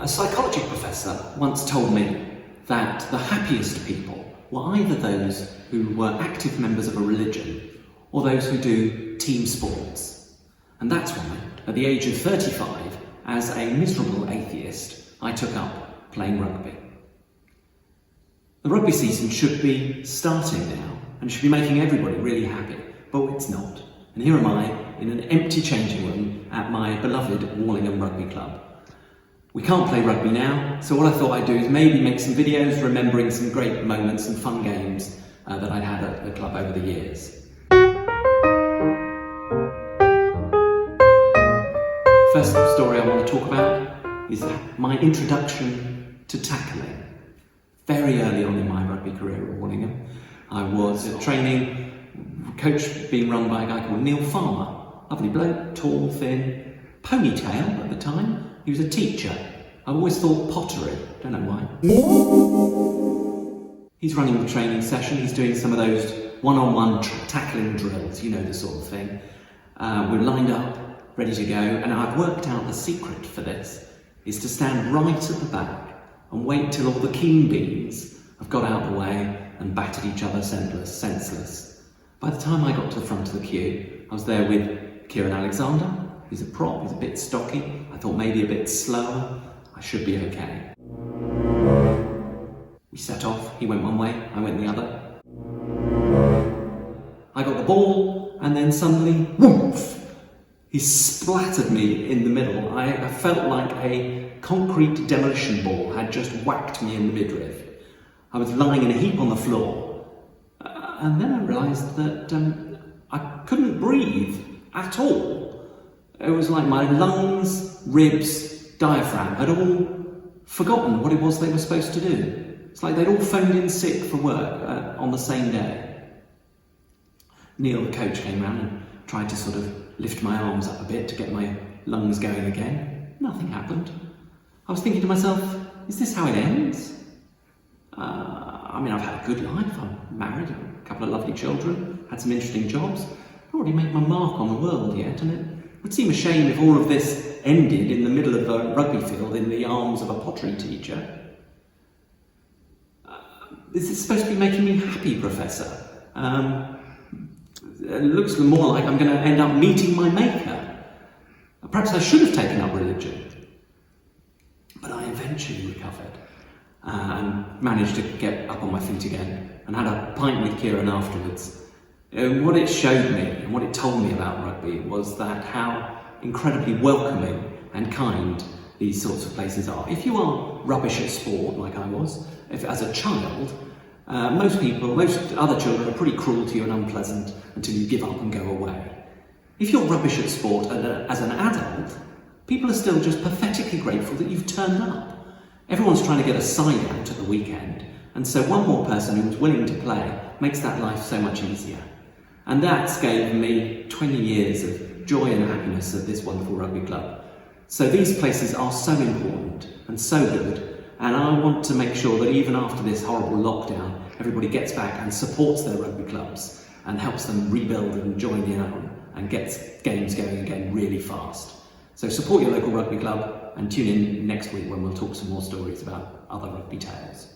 A psychology professor once told me that the happiest people were either those who were active members of a religion or those who do team sports. And that's why, at the age of 35, as a miserable atheist, I took up playing rugby. The rugby season should be starting now and should be making everybody really happy, but it's not. And here am I in an empty changing room at my beloved Warlingham Rugby Club. We can't play rugby now, so what I thought I'd do is maybe make some videos remembering some great moments and fun games that I'd had at the club over the years. First story I want to talk about is my introduction to tackling. Very early on in my rugby career at Warlingham, I was a training coach being run by a guy called Neil Farmer. Lovely bloke, tall, thin, ponytail at the time. He was a teacher. I always thought pottery, don't know why. He's running the training session, he's doing some of those one-on-one tackling drills, you know, the sort of thing. We're lined up, ready to go, and I've worked out the secret for this is to stand right at the back and wait till all the keen beans have got out of the way and battered each other senseless. By the time I got to the front of the queue, I was there with Kieran Alexander. He's a prop, he's a bit stocky. I thought maybe a bit slower. I should be okay. We set off, he went one way, I went the other. I got the ball, and then suddenly, whoomph! He splattered me in the middle. I felt like a concrete demolition ball had just whacked me in the midriff. I was lying in a heap on the floor. And then I realised that I couldn't breathe at all. It was like my lungs, ribs, diaphragm had all forgotten what it was they were supposed to do. It's like they'd all phoned in sick for work on the same day. Neil, the coach, came round and tried to sort of lift my arms up a bit to get my lungs going again. Nothing happened. I was thinking to myself, is this how it ends? I mean, I've had a good life. I'm married, a couple of lovely children, had some interesting jobs. I've already made my mark on the world yet, and it would seem a shame if all of this ended in the middle of a rugby field in the arms of a pottery teacher. Is this supposed to be making me happy, Professor? It looks more like I'm going to end up meeting my maker. Perhaps I should have taken up religion. But I eventually recovered and managed to get up on my feet again and had a pint with Kieran afterwards. What it showed me and what it told me about rugby was that how incredibly welcoming and kind these sorts of places are. If you are rubbish at sport, like I was, as a child, most other children are pretty cruel to you and unpleasant until you give up and go away. If you're rubbish at sport as an adult, people are still just pathetically grateful that you've turned up. Everyone's trying to get a side out at the weekend, and so one more person who's willing to play makes that life so much easier. And that's gave me 20 years of joy and happiness at this wonderful rugby club. So these places are so important and so good, and I want to make sure that even after this horrible lockdown, everybody gets back and supports their rugby clubs and helps them rebuild and join in and gets games going again really fast. So support your local rugby club and tune in next week when we'll talk some more stories about other rugby tales.